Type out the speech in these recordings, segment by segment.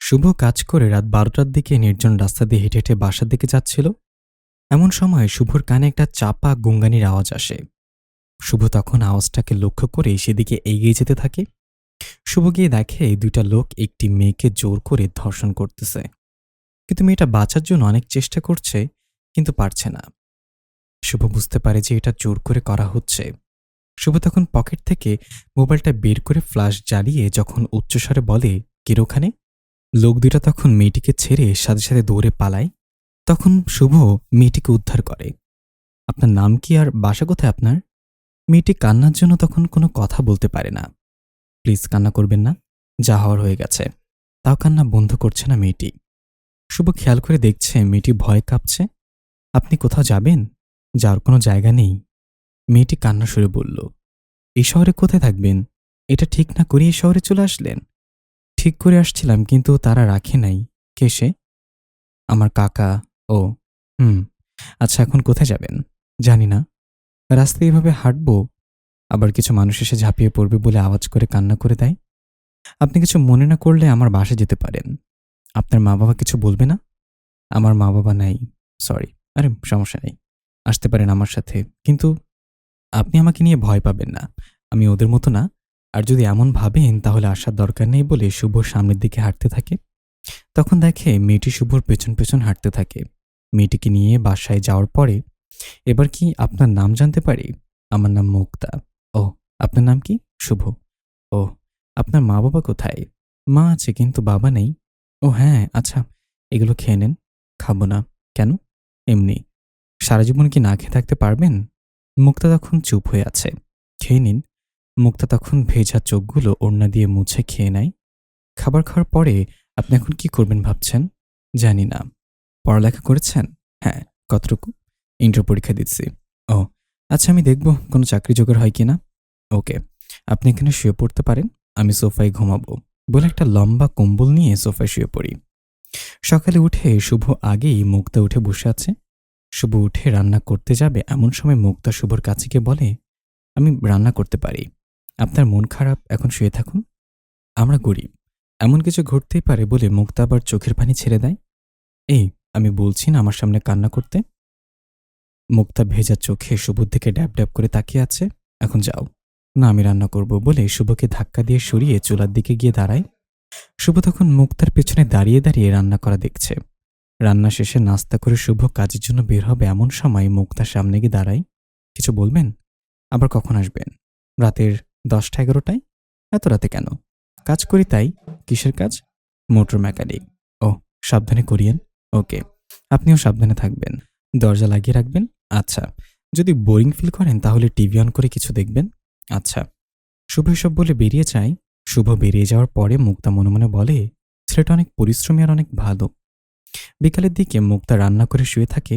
শুভ কাজ করে রাত ১২টার দিকে নির্জন রাস্তা দিয়ে হেঁটে হেঁটে বাসার দিকে যাচ্ছিল। এমন সময় শুভর কানে একটা চাপা গুঙ্গানির আওয়াজ আসে। শুভ তখন আওয়াজটাকে লক্ষ্য করে সেদিকে এগিয়ে যেতে থাকে। শুভ গিয়ে দেখে দুইটা লোক একটি মেয়েকে জোর করে ধর্ষণ করতেছে, কিন্তু মেয়েটা বাঁচার জন্য অনেক চেষ্টা করছে, কিন্তু পারছে না। শুভ বুঝতে পারে যে এটা জোর করে করা হচ্ছে। শুভ তখন পকেট থেকে মোবাইলটা বের করে ফ্ল্যাশ জ্বালিয়ে যখন উচ্চস্বরে বলে, "কে রে ওখানে?" লোক দুইটা তখন মেয়েটিকে ছেড়ে সাথে সাথে দৌড়ে পালায়। তখন শুভ মেয়েটিকে উদ্ধার করে। "আপনার নাম কি আর বাসা কোথায় আপনার?" মেয়েটি কান্নার জন্য তখন কোনো কথা বলতে পারে না। "প্লিজ কান্না করবেন না, যা হওয়ার হয়ে গেছে।" তাও কান্না বন্ধ করছে না মেয়েটি। শুভ খেয়াল করে দেখছে মেয়েটি ভয়ে কাঁপছে। "আপনি কোথাও যাবেন? যাওয়ার কোনো জায়গা নেই?" মেয়েটি কান্না সুরে বলল, "এই শহরে কোথায় থাকবেন? এটা ঠিক না করে এই শহরে চলে আসলেন?" "ঠিক করে আসছিলাম, কিন্তু তারা রাখে নাই।" "কে সে?" "আমার কাকা।" "ও, হুম। আচ্ছা, এখন কোথায় যাবেন?" "জানি না। রাস্তায় এভাবে হাঁটবো, আবার কিছু মানুষ এসে ঝাঁপিয়ে পড়বে বলে আওয়াজ করে কান্না করে দেয়। আপনি কিছু মনে না করলে আমার বাসায় যেতে পারেন। আপনার মা-বাবা কিছু বলবে না?" "আমার মা-বাবা নাই, সরি।" "আরে সমস্যা নেই, আসতে পারেন আমার সাথে। কিন্তু আপনি আমাকে নিয়ে ভয় পাবেন না, আমি ওদের মতো না। আর যদি এমন ভাবেন তাহলে আসার দরকার নেই" বলে শুভ সামনের দিকে হাঁটতে থাকে। তখন দেখে মেয়েটি শুভর পেছন পেছন হাঁটতে থাকে। মেয়েটিকে নিয়ে বাসায় যাওয়ার পরে, "এবার কি আপনার নাম জানতে পারি?" "আমার নাম মুক্তা।" "ও, আপনার নাম কি?" "শুভ।" "ও, আপনার মা বাবা কোথায়?" "মা আছে, কিন্তু বাবা নেই।" "ও হ্যাঁ, আচ্ছা, এগুলো খেয়ে নেন।" "খাবো না।" "কেন?" "এমনি।" "সারা জীবন কি না খেয়ে থাকতে পারবেন?" মুক্তা তখন চুপ হয়ে আছে। "খেয়ে নিন।" মুক্তা তখন ভেজা চোখগুলো ওড়না দিয়ে মুছে খেয়ে নেয়। খাবার খাওয়ার পরে, "আপনি এখন কি করবেন ভাবছেন?" "জানি না।" "পড়ালেখা করেছেন?" "হ্যাঁ।" "কতটুকু?" "ইন্টার পরীক্ষা দিচ্ছি।" "ও, আচ্ছা, আমি দেখব কোনো চাকরি জোগাড় হয় কিনা।" "ওকে, আপনি এখানে শুয়ে পড়তে পারেন, আমি সোফায় ঘুমাবো।" বলে একটা লম্বা কম্বল নিয়ে সোফায় শুয়ে পড়ি। সকালে উঠে শুভ আগেই মুক্তা উঠে বসে আছে। শুভ উঠে রান্না করতে যাবে এমন সময় মুক্তা শুভর কাছে গিয়ে বলে, "আমি রান্না করতে পারি, আপনার মন খারাপ, এখন শুয়ে থাকুন। আমরা গরিব, এমন কিছু ঘটতেই পারে" বলে মুক্তা আবার চোখের পানি ছেড়ে দেয়। "এই, আমি বলছি না আমার সামনে কান্না করতে?" মুক্তা ভেজা চোখে শুভর দিকে ড্যাব ড্যাব করে তাকিয়ে আছে। "এখন যাও।" "না, আমি রান্না করব" বলে শুভকে ধাক্কা দিয়ে সরিয়ে চুলার দিকে গিয়ে দাঁড়ায়। শুভ তখন মুক্তার পেছনে দাঁড়িয়ে দাঁড়িয়ে রান্না করা দেখছে। রান্না শেষে নাস্তা করে শুভ কাজের জন্য বের হবে এমন সময় মুক্তার সামনে গিয়ে দাঁড়ায়। "কিছু বলবেন? আবার কখন আসবেন?" "রাতের ১০টা-১১টায়।" "এত রাতে কেন?" "কাজ করি তাই।" "কিসের কাজ?" "Motor mechanic." "ও, সাবধানে করিয়েন।" "ওকে, আপনিও সাবধানে থাকবেন। দরজা লাগিয়ে রাখবেন।" "আচ্ছা, যদি বোরিং ফিল করেন তাহলে টিভি অন করে কিছু দেখবেন।" "আচ্ছা।" শুভ এসব বলে বেরিয়ে যায়। শুভ বেরিয়ে যাওয়ার পরে মুক্তা মনে মনে বলে, ছেলেটা অনেক পরিশ্রমী আর অনেক ভালো। বিকালের দিকে মুক্তা রান্না করে শুয়ে থাকে।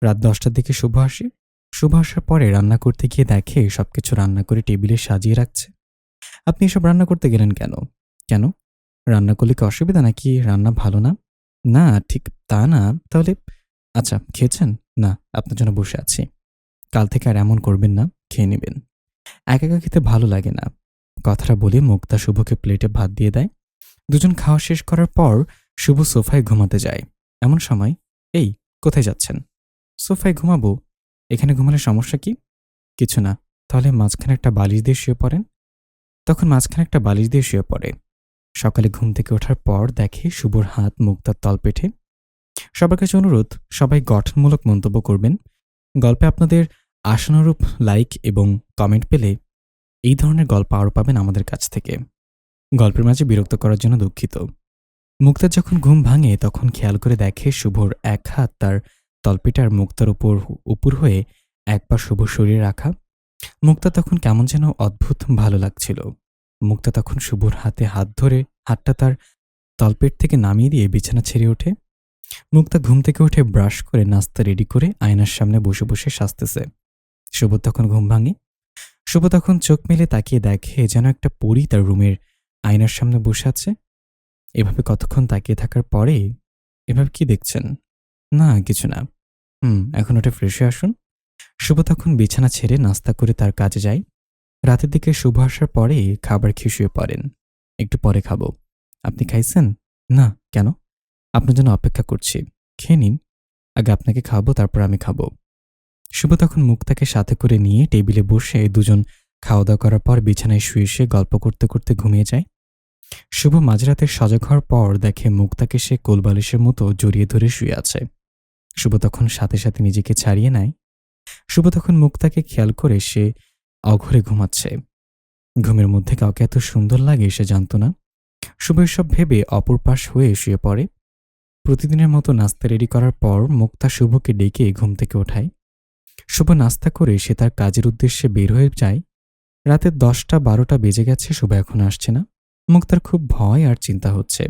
রাত ১০টার দিকে শুভ আসে। শুভ আসার পরে রান্না করতে গিয়ে দেখে সবকিছু রান্না করে টেবিলে সাজিয়ে রাখছে। "আপনি এসব রান্না করতে গেলেন কেন?" "কেন? রান্না করলে কি অসুবিধা, নাকি রান্না ভালো না?" "না, ঠিক তা না। তাহলে আচ্ছা, খেয়েছেন?" "না, আপনার জন্য বসে আছি।" "কাল থেকে আর এমন করবেন না, খেয়ে নেবেন। একা একা খেতে ভালো লাগে না।" কথাটা বলে মুক্তা শুভকে প্লেটে ভাত দিয়ে দেয়। দুজন খাওয়া শেষ করার পর শুভ সোফায় ঘুমাতে যায়। এমন সময়, "এই, কোথায় যাচ্ছেন?" "সোফায় ঘুমাবো। এখানে ঘুমালে সমস্যা কি?" "কিছু না।" "তাহলে মাঝখানে একটা বালিশ দিয়ে শুয়ে পড়েন।" তখন মাঝখানে একটা বালিশ দিয়ে শুয়ে পড়ে। সকালে ঘুম থেকে ওঠার পর দেখে শুভর হাত মুক্তার তলপেটে। সবার কাছে অনুরোধ, সবাই গঠনমূলক মন্তব্য করবেন। গল্পে আপনাদের আশানুরূপ লাইক এবং কমেন্ট পেলে এই ধরনের গল্প আরও পাবেন আমাদের কাছ থেকে। গল্পের মাঝে বিরক্ত করার জন্য দুঃখিত। মুক্তার যখন ঘুম ভাঙে তখন খেয়াল করে দেখে শুভর এক হাত তার তলপেটে আর মুক্তার উপর হয়ে এক পা শুভর শরীরে রাখা। মুক্তা তখন কেমন যেন অদ্ভুত ভালো লাগছিল। মুক্তা তখন শুভর হাতে হাত ধরে হাতটা তার তলপেট থেকে নামিয়ে দিয়ে বিছানা ছেড়ে ওঠে। মুক্তা ঘুম থেকে উঠে ব্রাশ করে নাস্তা রেডি করে আয়নার সামনে বসে বসে সাজতেছে। শুভ তখন ঘুম ভাঙে। শুভ তখন চোখ মেলে তাকিয়ে দেখে যেন একটা পরী তার রুমের আয়নার সামনে বসে আছে। এভাবে কতক্ষণ তাকিয়ে থাকার পরে, "এভাবে কি দেখছেন?" "না, কিছু না।" এখন উঠে ফ্রেশ হয়ে আসুন।" শুভ তখন বিছানা ছেড়ে নাস্তা করে তার কাজে যায়। রাতের দিকে শুভ আসার পরে খাবার খেয়ে শুয়ে পড়েন। "একটু পরে খাবো।" "আপনি খাইছেন?" না, কেন? আপনার জন্য অপেক্ষা করছি। খেয়ে নিন। আগে আপনাকে খাওয়াবো, তারপর আমি খাবো। শুভ তখন মুক্তাকে সাথে করে নিয়ে টেবিলে বসে দুজন খাওয়া-দাওয়া করার পর বিছানায় শুয়ে গল্প করতে করতে ঘুমিয়ে যায়। শুভ মাঝরাতে সজাগ হওয়ার পর দেখে মুক্তাকে সে কোলবালিশের মতো জড়িয়ে ধরে শুয়ে আছে। শুভ তখন সাথে নিজেকে ছাড়িয়ে নেয়। শুভ তখন মুক্তাকে খেয়াল করে সে অঘরে ঘুমাচ্ছে। ঘুমের মধ্যে কাউকে এত সুন্দর লাগে সে জানত না। শুভ এসব ভেবে অপর পাশ হয়ে শুয়ে পড়ে। প্রতিদিনের মতো নাস্তা রেডি করার পর মুক্তা শুভকে ডেকে ঘুম থেকে ওঠায়। শুভ নাস্তা করে সে তার কাজের উদ্দেশ্যে বের হয়ে যায়। রাতে 10টা-12টা বেজে গেছে, শুভ এখনো আসছে না। মুক্তার খুব ভয় আর চিন্তা হচ্ছে।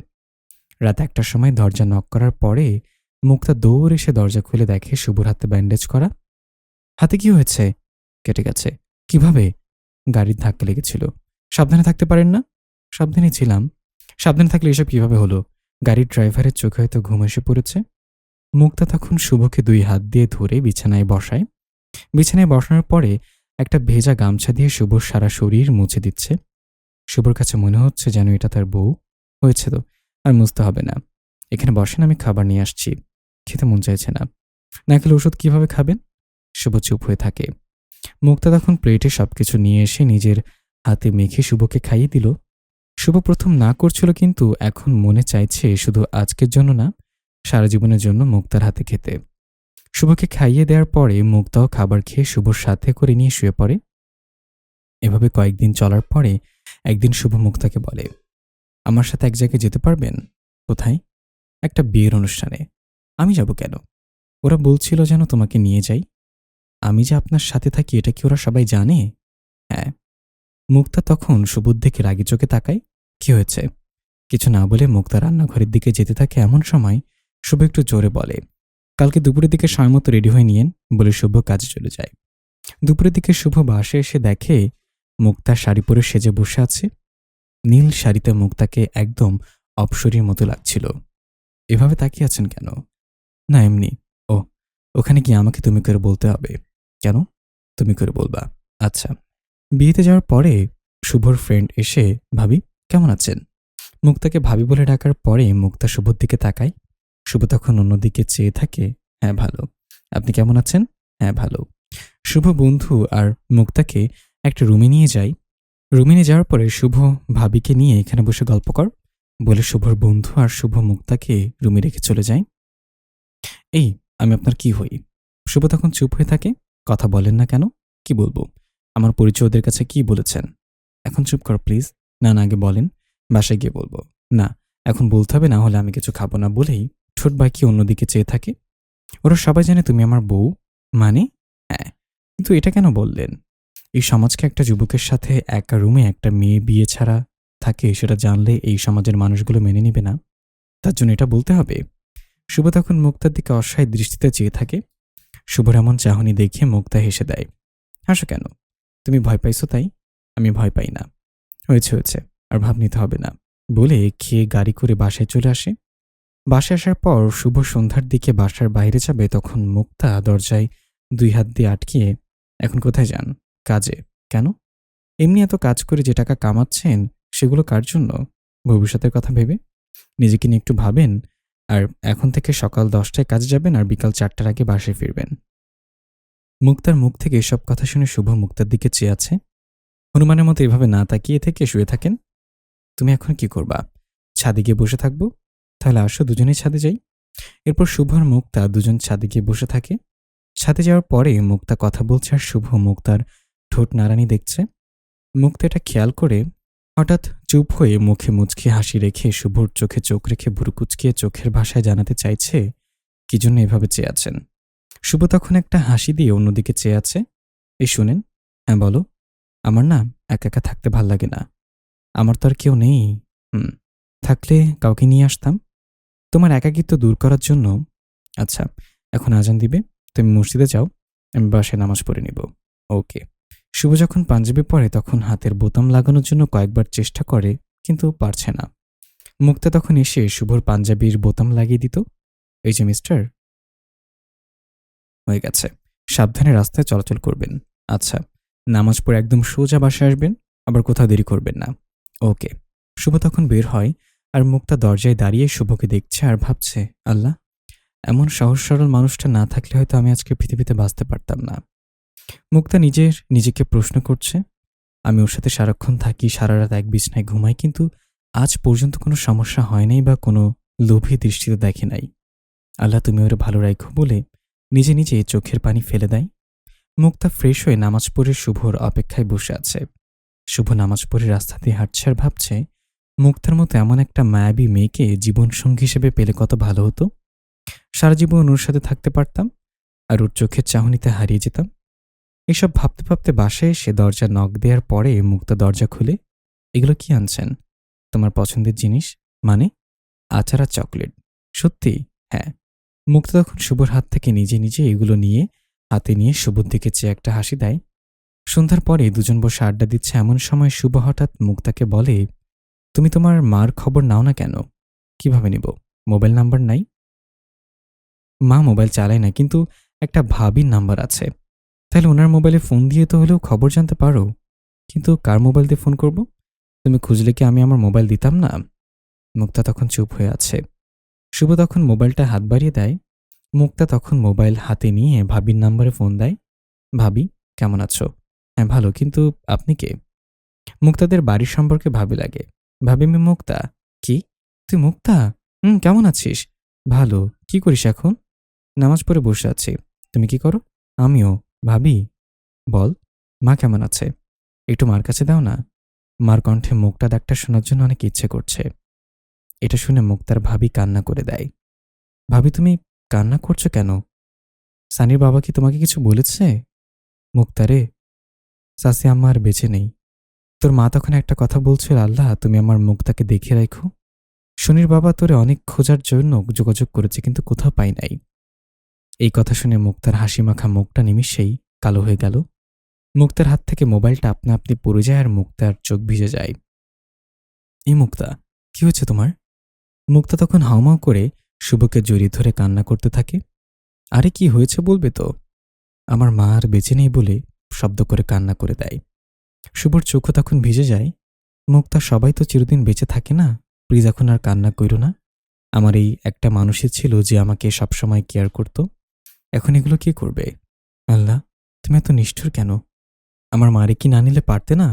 রাত 1টার সময় দরজা নক করার পরে মুক্তা দৌড়ে এসে দরজা খুলে দেখে শুভর হাতে ব্যান্ডেজ করা। হাতে কি হয়েছে? কেটে গেছে। কিভাবে? গাড়ির ধাক্কা লেগেছিল। সাবধানে থাকতে পারেন না? সাবধানে ছিলাম। সাবধানে থাকলে এসব কিভাবে হলো? গাড়ির ড্রাইভারের চোখে হয়তো ঘুম এসে পড়েছে। মুক্তা তখন শুভকে 2 হাত দিয়ে ধরে বিছানায় বসায়। বিছানায় বসানোর পরে একটা ভেজা গামছা দিয়ে শুভর সারা শরীর মুছে দিচ্ছে। শুভর কাছে মনে হচ্ছে যেন এটা তার বউ। হয়েছে তো, আর মুছতে হবে না। এখানে বসেন, আমি খাবার নিয়ে আসছি। খেতে মন চাইছে না। না খেলে ওষুধ কিভাবে খাবেন? শুভ চুপ হয়ে থাকে। মুক্তা তখন প্লেটে সবকিছু নিয়ে এসে নিজের হাতে মেখে শুভকে খাইয়ে দিল। শুভ প্রথম না করছিল, কিন্তু এখন মনে চাইছে শুধু আজকের জন্য না, সারা জীবনের জন্য মুক্তার হাতে খেতে। শুভকে খাইয়ে দেওয়ার পরে মুক্তাও খাবার খেয়ে শুভর সাথে করে নিয়ে শুয়ে পড়ে। এভাবে কয়েকদিন চলার পরে একদিন শুভ মুক্তাকে বলে, আমার সাথে এক জায়গায় যেতে পারবেন? কোথায়? একটা বিয়ের অনুষ্ঠানে। আমি যাব কেন? ওরা বলছিল যেন তোমাকে নিয়ে যাই। আমি যে আপনার সাথে থাকি এটা কি ওরা সবাই জানে? হ্যাঁ। মুক্তা তখন শুভর দিকে রাগি চোখে তাকায়। কি হয়েছে? কিছু না বলে মুক্তা রান্নাঘরের দিকে যেতে থাকে। এমন সময় শুভ একটু জোরে বলে, কালকে দুপুরের দিকে সময় মতো রেডি হয়ে নিয়েন। বলে শুভ কাজে চলে যায়। দুপুরের দিকে শুভ বাসায় এসে দেখে মুক্তা শাড়ি পরে সেজে বসে আছে। নীল শাড়িতে মুক্তাকে একদম অপসরীর মতো লাগছিল। এভাবে তাকিয়ে আছেন কেন? না এমনি। ও, ওখানে গিয়ে আমাকে তুমি করে বলতে হবে। কেন? তুমি করে বলবা। আচ্ছা। বিয়েতে যাওয়ার পরে শুভর ফ্রেন্ড এসে, ভাবি কেমন আছেন? মুক্তাকে ভাবি বলে ডাকার পরে মুক্তা শুভর দিকে তাকায়। শুভ তখন অন্যদিকে চেয়ে থাকে। হ্যাঁ ভালো। আপনি কেমন আছেন? হ্যাঁ ভালো। শুভ বন্ধু আর মুক্তাকে একটা রুমে নিয়ে যায়। রুমে নিয়ে যাওয়ার পরে শুভ, ভাবিকে নিয়ে এখানে বসে গল্প কর বলে শুভর বন্ধু আর শুভ মুক্তাকে রুমে রেখে চলে যায়। এই, আমি আপনার কি হই? শুভ তখন চুপ হয়ে থাকে। কথা বলেন না কেন? কি বলবো? আমার পরিচয় ওদের কাছে কি বলেছেন? এখন চুপ কর প্লিজ। না না, আগে বলেন। বাসায় গিয়ে বলবো। না, এখন বলতে হবে, না হলে আমি কিছু খাবো না বলেই ঠোঁট বাঁকিয়ে অন্যদিকে চেয়ে থাকে। ওরা সবাই জানে তুমি আমার বউ। মানে? হ্যাঁ। কিন্তু এটা কেন বললেন? এই সমাজকে একটা যুবকের সাথে একা রুমে একটা মেয়ে বিয়ে ছাড়া থাকে সেটা জানলে এই সমাজের মানুষগুলো মেনে নিবে না। তার জন্য এটা বলতে হবে? শুভ তখন মুক্তার দিকে অসহায় দৃষ্টিতে চেয়ে থাকে। শুভর এমন চাহনি দেখে মুক্তা হেসে দেয়। হাসো কেন? তুমি ভয় পাইছো তাই? আমি ভয় পাই না। হয়েছে, আর ভাব নিতে হবে না বলে খেয়ে গাড়ি করে বাসায় চলে আসে। বাসায় আসার পর শুভ সন্ধ্যার দিকে বাসার বাইরে যাবে, তখন মুক্তা দরজায় 2 হাত দিয়ে আটকিয়ে, এখন কোথায় যান? কাজে। কেন? এমনি এত কাজ করে যে টাকা কামাচ্ছেন সেগুলো কার জন্য? ভবিষ্যতের কথা ভেবে? নিজেকে নিয়ে একটু ভাবেন। আর এখন থেকে সকাল 10টায় কাজে যাবেন আর বিকাল 4টার আগে বাসায় ফিরবেন। মুক্তার মুখ থেকে এসব কথা শুনে শুভ মুক্তার দিকে চেয়ে আছে। হনুমানের মতো এভাবে না তাকিয়ে থেকে শুয়ে থাকেন। তুমি এখন কি করবা? ছাদে গিয়ে বসে থাকবো? তাহলে আসো দুজনেই ছাদে যাই। এরপর শুভ আর মুক্তা দুজন ছাদে গিয়ে বসে থাকে। ছাদে যাওয়ার পরে মুক্তা কথা বলছে আর শুভ মুক্তার ঠোঁট নাড়ানি দেখছে। মুক্তা এটা খেয়াল করে হঠাৎ চুপ হয়ে মুখে মুচকি হাসি রেখে শুভর চোখে চোখ রেখে ভুরু কুচকিয়ে চোখের ভাষায় জানাতে চাইছে কি জন্য এভাবে চেয়ে আছেন। শুভ তখন একটা হাসি দিয়ে অন্যদিকে চেয়ে আছে। এই শুনেন। হ্যাঁ বলো। আমার না একা একা থাকতে ভাল লাগে না। আমার তো আর কেউ নেই। হুম, থাকলে কাউকে নিয়ে আসতাম তোমার একাকিত্ব দূর করার জন্য। আচ্ছা, এখন আজান দিবে, তুমি মসজিদে যাও, আমি বাসায় নামাজ পড়ে নিব। ওকে। শুভ যখন পাঞ্জাবি পরে তখন হাতের বোতাম লাগানোর জন্য কয়েকবার চেষ্টা করে, কিন্তু পারছে না। মুক্তা তখন এসে শুভর পাঞ্জাবির বোতাম লাগিয়ে দিত। এই যে মিস্টার, হয়ে গেছে। সাবধানে রাস্তায় চলাচল করবেন। আচ্ছা, নামাজ পড়ে একদম সোজা বাসায় আসবেন, আবার কোথাও দেরি করবেন না। ওকে। শুভ তখন বের হয় আর মুক্তা দরজায় দাঁড়িয়ে শুভকে দেখছে আর ভাবছে, আল্লাহ, এমন সহজ সরল মানুষটা না থাকলে হয়তো আমি আজকে পৃথিবীতে বাঁচতে পারতাম না। মুক্তা নিজেকে প্রশ্ন করছে, আমি ওর সাথে সারাক্ষণ থাকি, সারা রাত এক বিছানায় ঘুমাই, কিন্তু আজ পর্যন্ত কোনো সমস্যা হয় নাই বা কোনো লোভী দৃষ্টিতে দেখে নাই। আল্লাহ, তুমি ওরে ভালো রাখো বলে নিজে চোখের পানি ফেলে দেয়। মুক্তা ফ্রেশ হয়ে নামাজ পড়ে শুভর অপেক্ষায় বসে আছে। শুভ নামাজ পড়ে রাস্তা দিয়ে হাঁটছে আর ভাবছে, মুক্তার মতো এমন একটা মায়াবী মেয়েকে জীবনসঙ্গী হিসেবে পেলে কত ভালো হতো। সারা জীবন ওর সাথে থাকতে পারতাম আর ওর চোখের চাহনিতে হারিয়ে যেতাম। এসব ভাবতে ভাবতে বাসায় এসে দরজা নক দেওয়ার পরে মুক্তা দরজা খুলে, এগুলো কি আনছেন? তোমার পছন্দের জিনিস? মানে আচার আর চকলেট? সত্যি? হ্যাঁ। মুক্তা তখন শুভর হাত থেকে নিজে এগুলো নিয়ে হাতে নিয়ে শুভর দিকে চেয়ে একটা হাসি দেয়। সন্ধ্যার পরে দুজন বসে আড্ডা দিচ্ছে, এমন সময় শুভ হঠাৎ মুক্তাকে বলে, তুমি তোমার মার খবর নাও না কেন? কিভাবে নিব? মোবাইল নাম্বার নাই? মা মোবাইল চালায় না, কিন্তু একটা ভাবির নাম্বার আছে। তাহলে ওনার মোবাইলে ফোন দিয়ে তো হলেও খবর জানতে পারো। কিন্তু কার মোবাইল দিয়ে ফোন করব? তুমি খুঁজলে কি আমি আমার মোবাইল দিতাম না? মুক্তা তখন চুপ হয়ে আছে। শুভ তখন মোবাইলটা হাত বাড়িয়ে দেয়। মুক্তা তখন মোবাইল হাতে নিয়ে ভাবির নাম্বারে ফোন দেয়। ভাবি, কেমন আছো? হ্যাঁ ভালো, কিন্তু আপনি কে? মুক্তাদের বাড়ির সম্পর্কে ভাবি লাগে। ভাবি, আমি মুক্তা। কি? তুই মুক্তা? কেমন আছিস? ভালো। কি করিস এখন? নামাজ পড়ে বসে আছি। তুমি কি করো? আমিও। ভাবি, বল, মা কেমন আছে? একটু মার কাছে দাও না। মার কণ্ঠে মুক্তা ডাকটা শোনার জন্য অনেক ইচ্ছে করছে। এটা শুনে মুক্তার ভাবি কান্না করে দেয়। ভাবি, তুমি কান্না করছো কেন? সানির বাবা কি তোমাকে কিছু বলেছে? মুক্তারে, সাসি আম্মা আর বেঁচে নেই। তোর মা তখন একটা কথা বলছিল, আল্লাহ তুমি আমার মুক্তাকে দেখে রাখো। শনির বাবা তোরে অনেক খোঁজার জন্য যোগাযোগ করেছে, কিন্তু কোথাও পাই নাই। এই কথা শুনে মুক্তার হাসি মাখা মুখটা নিমিষেই কালো হয়ে গেল। মুক্তার হাত থেকে মোবাইলটা আপনা আপনি পড়ে যায় আর মুক্তার চোখ ভিজে যায়। এই মুক্তা, কি হয়েছে তোমার? মুক্তা তখন হাউমাউ করে শুভকে জড়িয়ে ধরে কান্না করতে থাকে। আরে কি হয়েছে বলবে তো? আমার মা আর বেঁচে নেই বলে শব্দ করে কান্না করে দেয়। শুভর চোখও তখন ভিজে যায়। মুক্তা, সবাই তো চিরদিন বেঁচে থাকে না, প্লিজ এখন আর কান্না কইরো না। আমার এই একটা মানুষই ছিল যে আমাকে সবসময় কেয়ার করত। এখন এগুলো কি করবে? আল্লাহ, তুমি এত নিষ্ঠুর কেন? আমার মারে কি না নিলে পারতে না?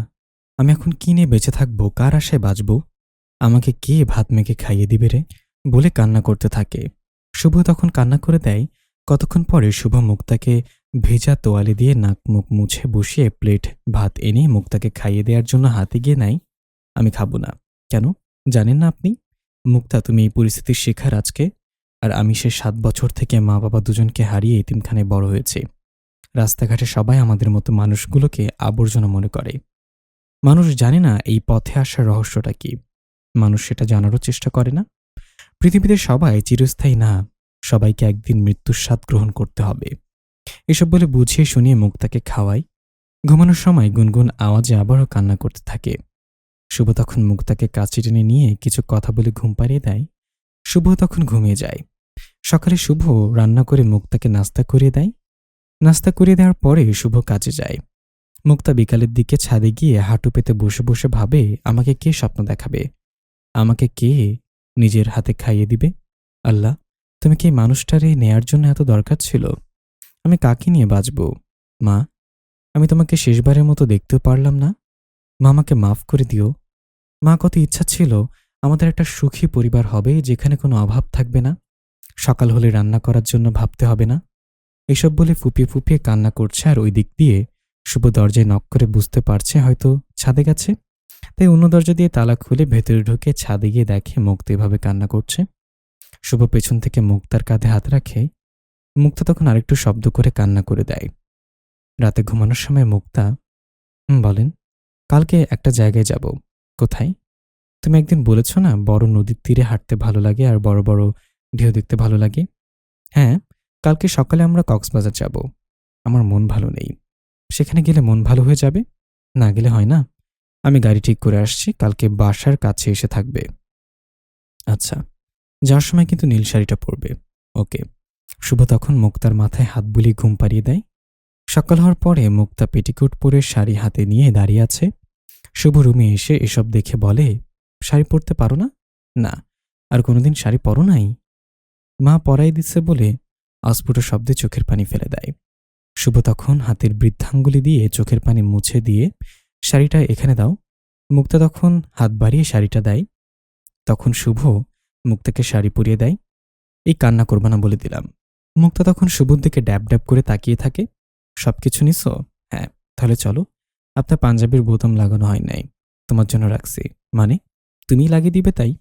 আমি এখন কি নিয়ে বেঁচে থাকবো? কার আশায় বাঁচব? আমাকে কে ভাত মেখে খাইয়ে দিবে রে? বলে কান্না করতে থাকে। শুভ তখন কান্না করে দেয়। কতক্ষণ পরে শুভ মুক্তাকে ভেজা তোয়ালে দিয়ে নাক মুখ মুছে বসিয়ে প্লেট ভাত এনে মুক্তাকে খাইয়ে দেওয়ার জন্য হাতে গিয়ে নেয়। আমি খাবো না। কেন? জানেন না আপনি? মুক্তা, তুমি এই পরিস্থিতির শিকার আজকে। আর আমি সে ৭ বছর থেকে মা বাবা দুজনকে হারিয়ে এতিমখানায় বড় হয়েছি। রাস্তাঘাটে সবাই আমাদের মতো মানুষগুলোকে আবর্জনা মনে করে। মানুষ জানে না এই পথে আসার রহস্যটা কি। মানুষ সেটা জানারও চেষ্টা করে না। পৃথিবীতে সবাই চিরস্থায়ী না, সবাইকে একদিন মৃত্যুর স্বাদ গ্রহণ করতে হবে। এসব বলে বুঝিয়ে শুনিয়ে মুক্তাকে খাওয়াই। ঘুমানোর সময় গুনগুন আওয়াজে আবারও কান্না করতে থাকে। শুভ তখন মুক্তাকে কাছে টেনে নিয়ে কিছু কথা বলে ঘুম পাড়িয়ে দেয়। শুভ তখন ঘুমিয়ে যায়। সকালে শুভ রান্না করে মুক্তাকে নাস্তা করিয়ে দেয়। নাস্তা করিয়ে দেওয়ার পরে শুভ কাজে যায়। মুক্তা বিকালের দিকে ছাদে গিয়ে হাঁটু পেতে বসে বসে ভাবে, আমাকে কে স্বপ্ন দেখাবে? আমাকে কে নিজের হাতে খাইয়ে দিবে? আল্লাহ, তুমি কি এই মানুষটারে নেয়ার জন্য এত দরকার ছিল? আমি কাকে নিয়ে বাঁচব? মা, আমি তোমাকে শেষবারের মতো দেখতেও পারলাম না। মা, আমাকে মাফ করে দিও। মা, কত ইচ্ছা ছিল আমাদের একটা সুখী পরিবার হবে, যেখানে কোনো অভাব থাকবে না। সকাল হলে রান্না করার জন্য ভাবতে হবে না। এসব বলে ফুপিয়ে ফুপিয়ে কান্না করছে। আর ওই দিক দিয়ে শুভ দরজায় নক করে বুঝতে পারছে হয়তো ছাদে গেছে। তাই অন্য দরজা দিয়ে তালা খুলে ভেতরে ঢুকে ছাদে গিয়ে দেখে মুক্তা এভাবে কান্না করছে। শুভ পেছন থেকে মুক্তার কাঁধে হাত রাখে। মুক্তা তখন আরেকটু শব্দ করে কান্না করে দেয়। রাতে ঘুমানোর সময় মুক্তা, বলেন, কালকে একটা জায়গায় যাব। কোথায়? তুমি একদিন বলেছ না বড় নদীর তীরে হাঁটতে ভালো লাগে আর বড় বড় ঢেউ দেখতে ভালো লাগে। হ্যাঁ, কালকে সকালে আমরা কক্সবাজার যাব। আমার মন ভালো নেই। সেখানে গেলে মন ভালো হয়ে যাবে? না গেলে হয় না। আমি গাড়ি ঠিক করে আসছি, কালকে বাসার কাছে এসে থাকবে। আচ্ছা, যাওয়ার সময় কিন্তু নীল শাড়িটা পরবে। ওকে। শুভ তখন মুক্তার মাথায় হাত বুলিয়ে ঘুম পাড়িয়ে দেয়। সকাল হওয়ার পরে মুক্তা পেটিকোট পরে শাড়ি হাতে নিয়ে দাঁড়িয়ে আছে। শুভ রুমে এসে এসব দেখে বলে, শাড়ি পরতে পারো না? না, আর কোনোদিন শাড়ি পরো নাই? মা পরাই দিচ্ছে বলে অস্ফুট শব্দে চোখের পানি ফেলে দেয়। শুভ তখন হাতের বৃদ্ধাঙ্গুলি দিয়ে চোখের পানি মুছে দিয়ে শাড়িটা এখানে দাও। মুক্তা তখন হাত বাড়িয়ে শাড়িটা দেয়। তখন শুভ মুক্তাকে শাড়ি পরিয়ে দেয়। এই কান্না করবা না বলে দিলাম। মুক্তা তখন শুভর দিকে ড্যাব ড্যাব করে তাকিয়ে থাকে। সবকিছু নিছো? হ্যাঁ। তাহলে চলো। আপনার পাঞ্জাবির বোতাম লাগানো হয় নাই, তোমার জন্য রাখছি। মানে? তুমিই লাগিয়ে দিবে তাই?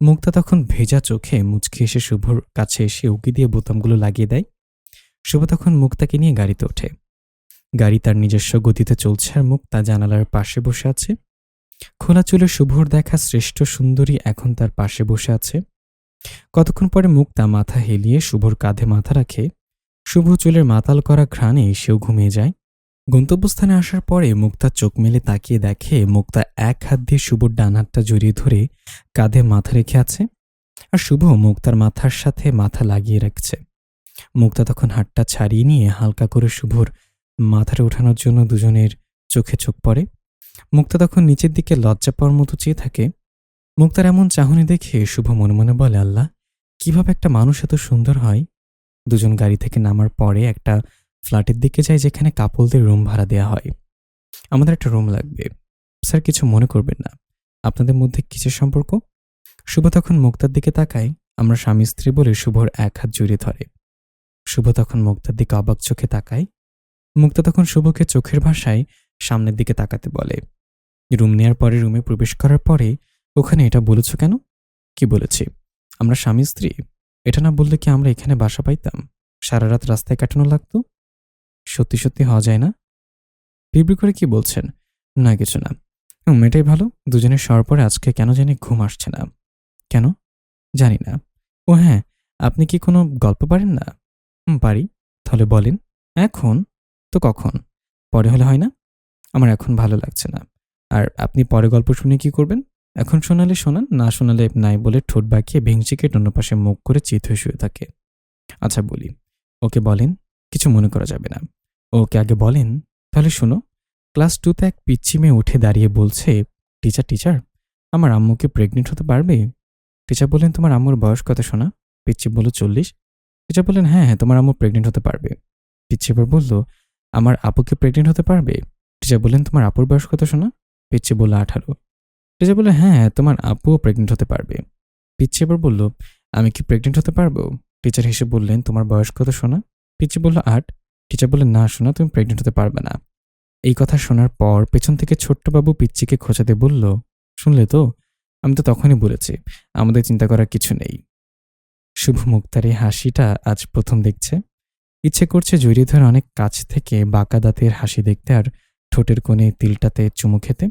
মুক্তা তখন ভেজা চোখে মুচকি এসে শুভর কাছে এসে উকি দিয়ে বোতামগুলো লাগিয়ে দেয়। শুভ তখন মুক্তাকে নিয়ে গাড়িতে ওঠে। গাড়ি তার নিজস্ব গতিতে চলছে আর মুক্তা জানালার পাশে বসে আছে। খোলা চুলে শুভর দেখা শ্রেষ্ঠ সুন্দরী এখন তার পাশে বসে আছে। কতক্ষণ পরে মুক্তা মাথা হেলিয়ে শুভর কাঁধে মাথা রাখে। শুভ চুলের মাতাল করা ঘ্রাণে সেও ঘুমিয়ে যায়। গন্তব্যস্থানে আসার পরে মুক্তা চোখ মেলে তাকিয়ে দেখে মুক্তা এক হাত দিয়ে শুভর ডান হাতটা জড়িয়ে ধরে কাঁধে মাথা রেখে আছে, আর শুভ মুক্তার মাথার সাথে মাথা লাগিয়ে রাখছে। মুক্তা তখন হাতটা ছাড়িয়ে নিয়ে হালকা করে শুভর মাথাটা ওঠানোর জন্য দুজনের চোখে চোখ পড়ে। মুক্তা তখন নিচের দিকে লজ্জা পাওয়ার মতো চেয়ে থাকে। মুক্তার এমন চাহনি দেখে শুভ মনে মনে বলে, আল্লাহ, কিভাবে একটা মানুষ এত সুন্দর হয়। দুজন গাড়ি থেকে নামার পরে একটা ফ্ল্যাটের দিকে যায় যেখানে কাপলদের রুম ভাড়া দেওয়া হয়। আমাদের একটা রুম লাগবে। স্যার, কিছু মনে করবেন না। আপনাদের মধ্যে কিসের সম্পর্ক? শুভ তখন মুক্তার দিকে তাকায়। আমরা স্বামী স্ত্রী বলে শুভর এক হাত জড়িয়ে ধরে। শুভ তখন মুক্তার দিকে অবাক চোখে তাকায়। মুক্তা তখন শুভকে চোখের ভাষায় সামনের দিকে তাকাতে বলে। রুম নেয়ার পরে রুমে প্রবেশ করার পরে, ওখানে এটা বলেছ কেন? কি বলেছি? আমরা স্বামী স্ত্রী। এটা না বললে কি আমরা এখানে বাসা পাইতাম? সারা রাত রাস্তায় কাটানো লাগতো? সত্যি সত্যি হওয়া যায় না? বিড়বিড় করে কি বলছেন? না, কিছু না। এটাই ভালো। দুজনের শোয়ার পরে আজকে কেন জানি ঘুম আসছে না। কেন? জানি না। ও হ্যাঁ, আপনি কি কোনো গল্প পারেন না? পারি। তাহলে বলেন। এখন? তো কখন? পরে হলে হয় না? আমার এখন ভালো লাগছে না। আর আপনি পরে গল্প শুনে কি করবেন? এখন শোনালে শোনান, না শোনালে নাই বলে ঠোঁট বাঁকিয়ে ভেঙচি কেটে অন্য পাশে মুখ করে চিত হয়ে শুয়ে থাকে। আচ্ছা বলি। ওকে বলেন। কিছু মনে করা যাবে না। ওকে আগে বলেন। তাহলে শোনো। ক্লাস 2তে এক পিচ্চি মেয়ে উঠে দাঁড়িয়ে বলছে, টিচার টিচার, আমার আম্মুকে প্রেগনেন্ট হতে পারবে? টিচার বললেন, তোমার আম্মুর বয়স কত শোনা? পিচ্চি বলল, 40। টিচার বললেন, হ্যাঁ হ্যাঁ, তোমার আম্মু প্রেগনেন্ট হতে পারবে। পিচ্চি এবার বলল, আমার আপুকে প্রেগনেন্ট হতে পারবে? টিচার বললেন, তোমার আপুর বয়স কত শোনা? পিচ্চি বলল, 18। টিচার বলল, হ্যাঁ হ্যাঁ, তোমার আপুও প্রেগনেন্ট হতে পারবে। পিচ্চি এবার বলল, আমি কি প্রেগনেন্ট হতে পারবো? টিচার হেসে বললেন, তোমার বয়স কত শোনা? পিচ্চি বলল, 8। টিচার বললেন, না শোনা, তুমি প্রেগনেন্ট হতে পারবে না। এই কথা শোনার পর পেছন থেকে ছোট্টবাবু পিচ্চিকে খোঁচাতে বলল, শুনলে তো, আমি তো তখনই বলেছি আমাদের চিন্তা করার কিছু নেই। শুভ মুক্তার এই হাসিটা আজ প্রথম দেখছে। ইচ্ছে করছে জড়িয়ে ধরে অনেক কাছ থেকে বাঁকা দাঁতের হাসি দেখতে আর ঠোঁটের কোণে তিলটাতে চুমু খেতে।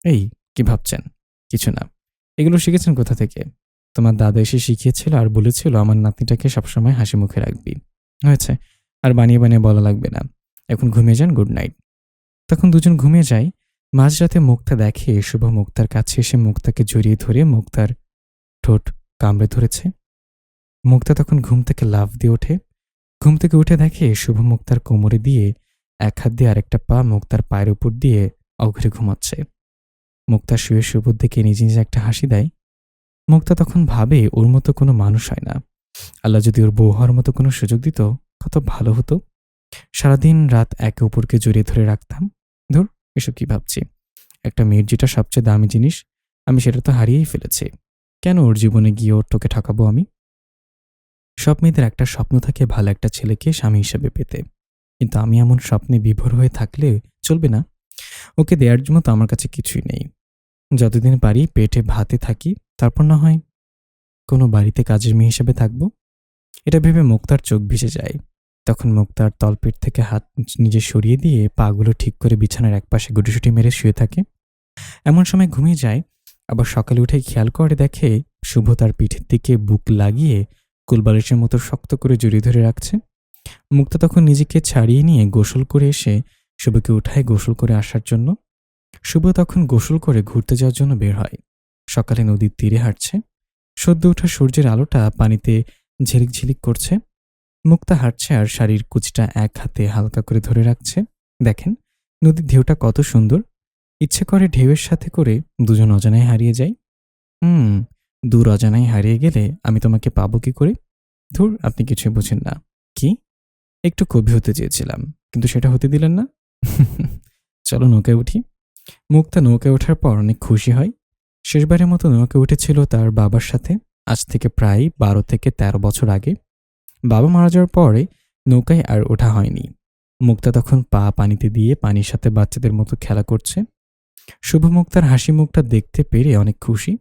এই, কি ভাবছেন? কিছু না। এগুলো শিখেছেন কোথা থেকে? তোমার দাদা এসে শিখিয়েছিল আর বলেছিল আমার নাতনিটাকে সবসময় হাসি মুখে রাখবি। হয়েছে, আর বানিয়ে বানিয়ে বলা লাগবে না। এখন ঘুমিয়ে যান, গুড নাইট। তখন দুজন ঘুমিয়ে যায়। মাঝরাতে মুক্তা দেখে শুভ মুক্তার কাছে এসে মুক্তাকে জড়িয়ে ধরে মুক্তার ঠোঁট কামড়ে ধরেছে। মুক্তা তখন ঘুম থেকে লাফ দিয়ে ওঠে। ঘুম থেকে উঠে দেখে শুভ মুক্তার কোমরে দিয়ে এক হাত দিয়ে আরেকটা পা মুক্তার পায়ের উপর দিয়ে অঘরে ঘুমাচ্ছে। মুক্তা শুয়ে শুভর দিকে নিজে নিজে একটা হাসি দেয়। মুক্তা তখন ভাবে ওর মতো কোনো মানুষ হয় না। আল্লাহ যদি ওর বউ হওয়ার মতো কোনো সুযোগ দিত কত ভালো হতো। সারাদিন রাত একে অপরকে জড়িয়ে ধরে রাখতাম। ধুর, এসব কি ভাবছি। একটা মেয়ের যেটা সবচেয়ে দামি জিনিস, আমি সেটা তো হারিয়েই ফেলেছি। কেন ওর জীবনে গিয়ে ওর তোকে ঠকাবো আমি? সব মেয়েদের একটা স্বপ্ন থাকে ভালো একটা ছেলেকে স্বামী হিসেবে পেতে, কিন্তু আমি এমন স্বপ্নে বিভোর হয়ে থাকলে চলবে না। ওকে দেওয়ার জন্য তো আমার কাছে কিছুই নেই। যতদিন পারি পেটে ভাতে থাকি, তারপর না হয় কোনো বাড়িতে কাজের মেয়ে হিসেবে থাকবো। এটা ভেবে মুক্তার চোখ ভিজে যায়। তখন মুক্তার তলপেট থেকে হাত নিজে সরিয়ে দিয়ে পাগুলো ঠিক করে বিছানার একপাশে গুটিসুটি মেরে শুয়ে থাকে। এমন সময় ঘুমিয়ে যায়। আবার সকালে উঠে খেয়াল করে দেখে শুভ তার পিঠের দিকে বুক লাগিয়ে কুলবালিশের মতো শক্ত করে জড়িয়ে ধরে রাখছে। মুক্তা তখন নিজেকে ছাড়িয়ে নিয়ে গোসল করে এসে শুভকে উঠায় গোসল করে আসার জন্য। শুভ তখন গোসল করে ঘুরতে যাওয়ার জন্য বের হয়। সকালে নদীর তীরে হাঁটছে। সদ্য ওঠা সূর্যের আলোটা পানিতে ঝিলিক ঝিলিক করছে। মুক্তা হাঁটছে আর শাড়ির কুচিটা এক হাতে হালকা করে ধরে রাখছে। দেখেন নদীর ঢেউটা কত সুন্দর। ইচ্ছে করে ঢেউয়ের সাথে করে দুজন অজানায় হারিয়ে যায়। দূর অজানায় হারিয়ে গেলে আমি তোমাকে পাবো কি করে? ধুর, আপনি কিছুই বোঝেন না। কি? একটু কবি হতে চেয়েছিলাম, কিন্তু সেটা হতে দিলেন না। চলো নৌকায় উঠি। মুক্তা নৌকায় ওঠার পর অনেক খুশি হয়। শেষবারের মতো নৌকায় উঠেছিল তার বাবার সাথে, আজ থেকে প্রায় 12 থেকে 13 বছর আগে। বাবা মারা যাওয়ার পরে নৌকায় আর ওঠা হয়নি। মুক্তা তখন পা পানিতে দিয়ে পানির সাথে বাচ্চাদের মতো খেলা করছে। শুভ মুক্তার হাসি মুখটা দেখতে পেরে অনেক খুশি।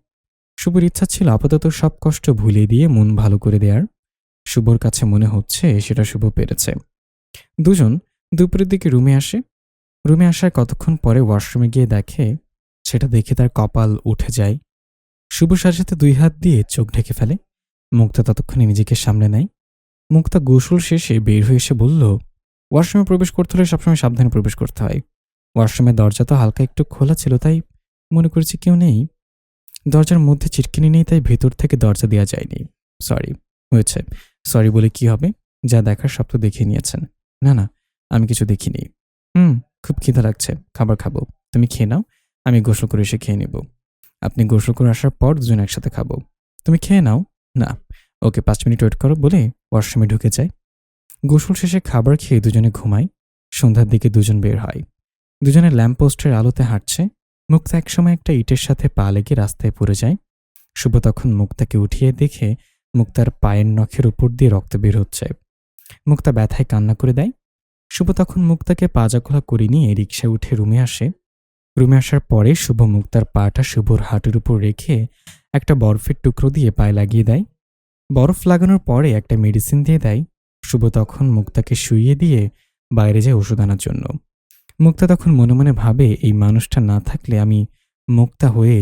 শুভর ইচ্ছা ছিল আপাতত সব কষ্ট ভুলিয়ে দিয়ে মন ভালো করে দেওয়ার। শুভর কাছে মনে হচ্ছে সেটা শুভ পেরেছে। দুজন দুপুরের দিকে রুমে আসে। রুমে আসার কতক্ষণ পরে ওয়াশরুমে গিয়ে দেখে, সেটা দেখে তার কপাল উঠে যায়। শুভ সাথে সাথে 2 হাত দিয়ে চোখ ঢেকে ফেলে। মুক্তা ততক্ষণে নিজেকে সামলে নেয়। মুক্তা গোসল শেষে বের হয়ে এসে বলল, ওয়াশরুমে প্রবেশ করতে হলে সবসময় সাবধানে প্রবেশ করতে হয়। ওয়াশরুমের দরজা তো হালকা একটু খোলা ছিল, তাই মনে করেছি কেউ নেই। দরজার মধ্যে চিটকিনি নেই, তাই ভেতর থেকে দরজা দেওয়া যায়নি। সরি। হয়েছে, সরি বলে কি হবে? যা দেখার সব তো দেখে নিয়েছেন। না না, আমি কিছু দেখিনি। খুব খিদা লাগছে, খাবার খাবো। তুমি খেয়ে নাও, আমি গোসল করে এসে খেয়ে নেব। আপনি গোসল করে আসার পর দুজন একসাথে খাবো। তুমি খেয়ে নাও। না। ওকে, 5 মিনিট ওয়েট করো বলে ওয়াশরুমে ঢুকে যায়। গোসল শেষে খাবার খেয়ে দুজনে ঘুমায়। সন্ধ্যার দিকে দুজন বের হয়। দুজনে ল্যাম্পপোস্টের আলোতে হাঁটছে। মুক্তা একসময় একটা ইটের সাথে পা লেগে রাস্তায় পড়ে যায়। শুভ তখন মুক্তাকে উঠিয়ে দেখে মুক্তার পায়ের নখের উপর দিয়ে রক্ত বের হচ্ছে। মুক্তা ব্যথায় কান্না করে দেয়। শুভ তখন মুক্তাকে পাজাখোলা করে নিয়ে রিকশায় উঠে রুমে আসে। রুমে আসার পরে শুভ মুক্তার পাটা শুভর হাঁটুর উপর রেখে একটা বরফের টুকরো দিয়ে পায়ে লাগিয়ে দেয়। বরফ লাগানোর পরে একটা মেডিসিন দিয়ে দেয়। শুভ তখন মুক্তাকে শুইয়ে দিয়ে বাইরে যায় ওষুধ আনার জন্য। মুক্তা তখন মনে মনে ভাবে, এই মানুষটা না থাকলে আমি মুক্তা হয়ে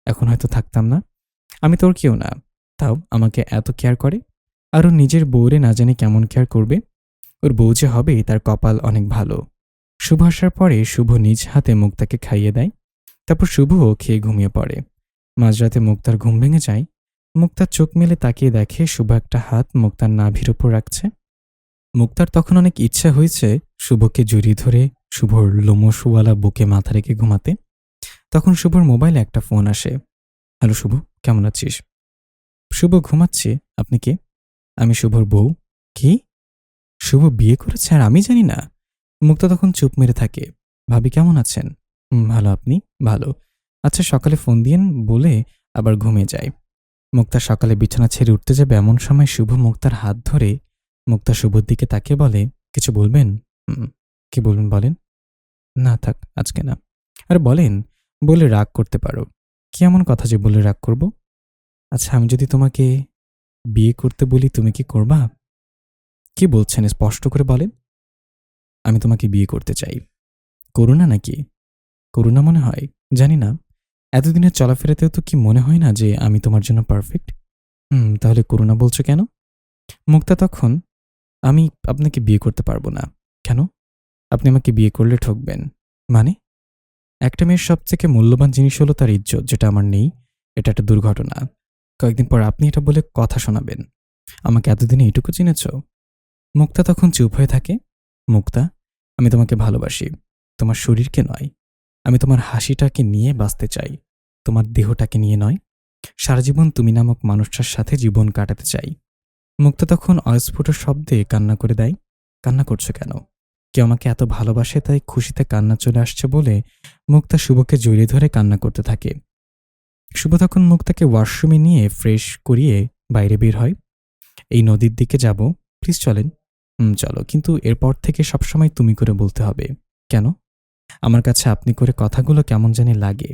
এখন হয়তো থাকতাম না। আমি তোর কেউ না, তাও আমাকে এত কেয়ার করে। আর ও নিজের বউরে না জানি কেমন কেয়ার করবে। ওর বউ যে হবে তার কপাল অনেক ভালো। শুভ আসার পরে শুভ নিজ হাতে মুক্তাকে খাইয়ে দেয়। তারপর শুভও খেয়ে ঘুমিয়ে পড়ে। মাঝরাতে মুক্তার ঘুম ভেঙে যায়। মুক্তার চোখ মেলে তাকিয়ে দেখে শুভ একটা হাত মুক্তার নাভির উপর রাখছে। মুক্তার তখন অনেক ইচ্ছা হয়েছে শুভকে জড়িয়ে ধরে শুভর লোমশওয়ালা বুকে মাথা রেখে ঘুমাতে। তখন শুভর মোবাইলে একটা ফোন আসে। হ্যালো শুভ, কেমন আছিস? শুভ, ঘুমাচ্ছে। আপনি কে? আমি শুভর বউ। কি? শুভ বিয়ে করেছে আর আমি জানি না? মুক্তা তখন চুপ মেরে থাকে। ভাবি কেমন আছেন? ভালো, আপনি? ভালো। আচ্ছা, সকালে ফোন দিয়েন বলে আবার ঘুমিয়ে যায়। মুক্তা সকালে বিছানা ছেড়ে উঠতে যাবে এমন সময় শুভ মুক্তার হাত ধরে মুক্তা শুভর দিকে তাকিয়ে বলে, কিছু বলবেন? কি বলবেন বলেন? না থাক, আজকে না। আরে বলেন, বলে রাগ করতে পারো। কি এমন কথা যে বলে রাগ করব? আচ্ছা, আমি যদি তোমাকে বিয়ে করতে বলি তুমি কি করবা? কি বলছেন স্পষ্ট করে বলেন। আমি তোমাকে বিয়ে করতে চাই। করুণা নাকি? করুণা মনে হয়? জানি না। এতদিনের চলাফেরাতেও তো কি মনে হয় না যে আমি তোমার জন্য পারফেক্ট? তাহলে করুণা বলছো কেন? মুক্তা তখন, আমি আপনাকে বিয়ে করতে পারবো না। কেন? আপনি আমাকে বিয়ে করলে ঠকবেন। মানে? একটা মেয়ের সবথেকে মূল্যবান জিনিস হলো তার ইজ্জত, যেটা আমার নেই। এটা একটা দুর্ঘটনা। কয়েকদিন পর আপনি এটা বলে কথা শোনাবেন। আমাকে এতদিনে এটুকু চিনেছ? মুক্তা তখন চুপ হয়ে থাকে। মুক্তা, আমি তোমাকে ভালোবাসি, তোমার শরীরকে নয়। আমি তোমার হাসিটাকে নিয়ে বাঁচতে চাই, তোমার দেহটাকে নিয়ে নয়। সারা জীবন তুমি নামক মানুষটার সাথে জীবন কাটাতে চাই। মুক্তা তখন অস্ফুট শব্দে কান্না করে দেয়। কান্না করছো কেন? কেউ আমাকে এত ভালোবাসে তাই খুশিতে কান্না চলে আসছে বলে মুক্তা শুভকে জড়িয়ে ধরে কান্না করতে থাকে। শুভ তখন মুক্তাকে ওয়াশরুমে নিয়ে ফ্রেশ করিয়ে বাইরে বের হয়। এই নদীর দিকে যাব, প্লিজ চলেন। চলো, কিন্তু এরপর থেকে সবসময় তুমি করে বলতে হবে। কেন? আমার কাছে আপনি করে কথাগুলো কেমন জানি লাগে।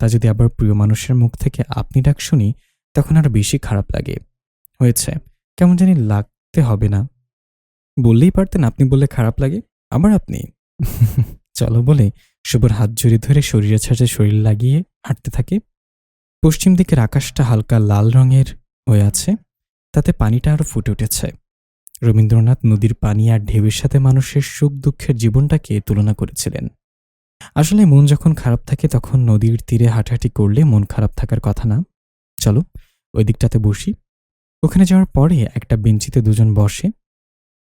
তা যদি আবার প্রিয় মানুষের মুখ থেকে আপনি ডাক শুনি তখন আরো বেশি খারাপ লাগে। হয়েছে, কেমন জানি লাগতে হবে না। বললেই পারতেন আপনি বললে খারাপ লাগে। আবার আপনি। চলো বলে শুভর হাত জড়িয়ে ধরে শরীরে ছাড়ে শরীর লাগিয়ে হাঁটতে থাকে। পশ্চিম দিকের আকাশটা হালকা লাল রঙের হয়ে আছে, তাতে পানিটা আরো ফুটে উঠেছে। রবীন্দ্রনাথ নদীর পানি আর ঢেউয়ের সাথে মানুষের সুখ দুঃখের জীবনটাকে তুলনা করেছিলেন। আসলে মন যখন খারাপ থাকে তখন নদীর তীরে হাঁটাহাঁটি করলে মন খারাপ থাকার কথা না। চলো ওই দিকটাতে বসি। ওখানে যাওয়ার পরে একটা বেঞ্চিতে দুজন বসে।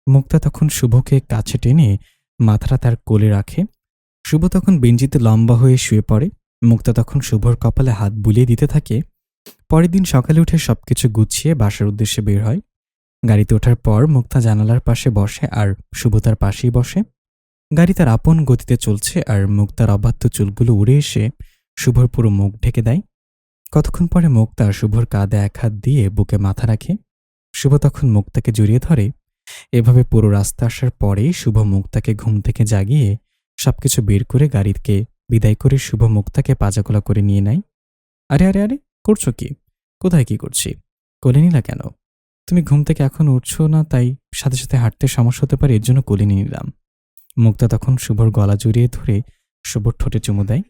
মুক্তা তখন শুভকে কাছে টেনে মাথাটা তার কোলে রাখে। শুভ তখন বেঞ্চিতে লম্বা হয়ে শুয়ে পড়ে। মুক্তা তখন শুভর কপালে হাত বুলিয়ে দিতে থাকে। পরের দিন সকালে উঠে সবকিছু গুছিয়ে বাসার উদ্দেশ্যে বের হয়। গাড়িতে ওঠার পর মুক্তা জানালার পাশে বসে আর শুভ তার পাশেই বসে। গাড়ি তার আপন গতিতে চলছে আর মুক্তার অবাধ্য চুলগুলো উড়ে এসে শুভর পুরো মুখ ঢেকে দেয়। কতক্ষণ পরে মুক্তা শুভর কাঁধে এক হাত দিয়ে বুকে মাথা রাখে। শুভ তখন মুক্তাকে জড়িয়ে ধরে। এভাবে পুরো রাস্তা আসার পরেই শুভ মুক্তাকে ঘুম থেকে জাগিয়ে সবকিছু বের করে গাড়িকে বিদায় করে শুভ মুক্তাকে পাজাকোলা করে নিয়ে নেয়। আরে আরে আরে, করছো কি? কোথায় কি করছি? কোলে নিলা কেন? তুমি ঘুম থেকে এখন উঠছো না, তাই সাথে সাথে হাঁটতে সমস্যা হতে পারে, এর জন্য কোলে নিয়ে নিলাম। মুক্তা তখন শুভর গলা জড়িয়ে ধরে শুভর ঠোঁটে চুমু দেয়।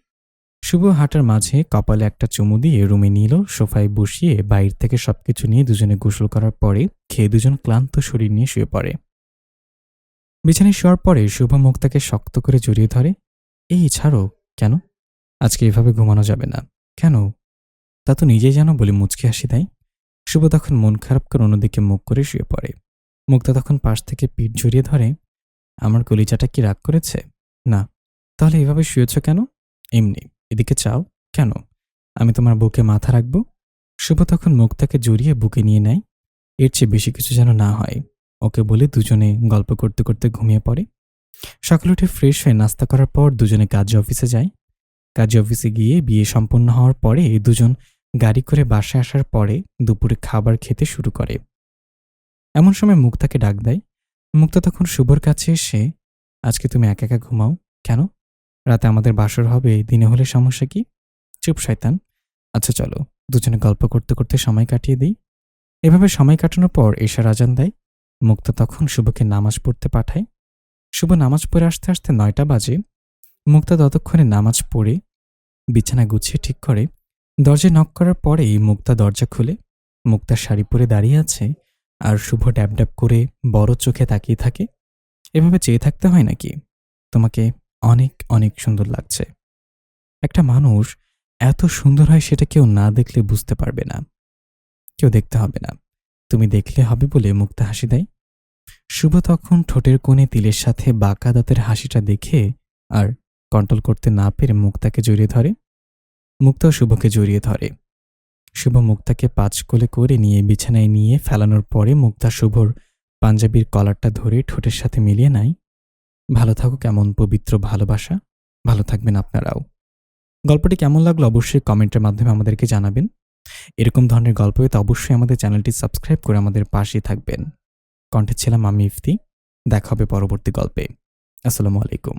শুভ হাঁটার মাঝে কপালে একটা চুমু দিয়ে রুমে নিল, সোফায় বসিয়ে বাইর থেকে সবকিছু নিয়ে দুজনে গোসল করার পরে খেয়ে দুজন ক্লান্ত শরীর নিয়ে শুয়ে পড়ে। বিছানায় শোয়ার পরে শুভ মুক্তাকে শক্ত করে জড়িয়ে ধরে। এই ছাড়ো। কেন? আজকে এভাবে ঘুমানো যাবে না। কেন? তা তো নিজেই জানো বলে মুচকি হাসি দেয়। শুভ তখন মন খারাপ করে অন্যদিকে মুখ করে শুয়ে পড়ে। মুক্তা তখন পাশ থেকে পিঠ জড়িয়ে ধরে। আমার কলিজাটা কি রাগ করেছে? না। তাহলে এভাবে শুয়েছ কেন? এমনি। এদিকে চাও। কেন? আমি তোমার বুকে মাথা রাখব। শুভ তখন মুক্তাকে জড়িয়ে বুকে নিয়ে নেয়। এর চেয়ে বেশি কিছু যেন না হয়, ওকে বলে দুজনে গল্প করতে করতে ঘুমিয়ে পড়ে। সকালে উঠে ফ্রেশ হয়ে নাস্তা করার পর দুজনে কাজে অফিসে যায়। কাজে অফিসে গিয়ে বিয়ে সম্পন্ন হওয়ার পরে দুজন গাড়ি করে বাসায় আসার পরে দুপুরে খাবার খেতে শুরু করে। এমন সময় মুক্তাকে ডাক দেয়। মুক্তা তখন শুভর কাছে এসে, আজকে তুমি একা একা ঘুমাও কেন? রাতে আমাদের বাসর হবে, দিনে হলে সমস্যা কি? চুপ শয়তান। আচ্ছা চলো, দুজনে গল্প করতে করতে সময় কাটিয়ে দিই। এভাবে সময় কাটানোর পর এশার আজান দেয়। মুক্তা তখন শুভকে নামাজ পড়তে পাঠায়। শুভ নামাজ পড়ে আসতে আসতে ৯টা বাজে। মুক্তা ততক্ষণে নামাজ পড়ে বিছানা গুছিয়ে ঠিক করে। দরজায় নক করার পরেই মুক্তা দরজা খুলে। মুক্তা শাড়ি পরে দাঁড়িয়ে আছে আর শুভ ড্যাব ড্যাব করে বড় চোখে তাকিয়ে থাকে। এভাবে চেয়ে থাকতে হয় নাকি? তোমাকে অনেক অনেক সুন্দর লাগছে। একটা মানুষ এত সুন্দর হয় সেটা কেউ না দেখলে বুঝতে পারবে না। কেউ দেখতে হবে না, তুমি দেখলে হবে বলে মুক্তা হাসি দেয়। শুভ তখন ঠোঁটের কোণে তিলের সাথে বাঁকা দাঁতের হাসিটা দেখে আর কন্ট্রোল করতে না পেরে মুক্তাকে জড়িয়ে ধরে। মুক্তাও শুভকে জড়িয়ে ধরে। শুভ মুক্তাকে পাঁচ কোলে করে নিয়ে বিছানায় নিয়ে ফেলানোর পরে মুক্তা শুভর পাঞ্জাবির কলারটা ধরে ঠোঁটের সাথে মিলিয়ে নেয়। ভালো থাকুক এমন পবিত্র ভালোবাসা। ভালো থাকবেন আপনারাও। গল্পটি কেমন লাগলো অবশ্যই কমেন্টের মাধ্যমে আমাদেরকে জানাবেন। এরকম ধরনের গল্প পেতে অবশ্যই আমাদের চ্যানেলটি সাবস্ক্রাইব করে আমাদের পাশেই থাকবেন। কণ্ঠে ছিলাম আমি ইফতি। দেখা হবে পরবর্তী গল্পে। আসসালামু আলাইকুম।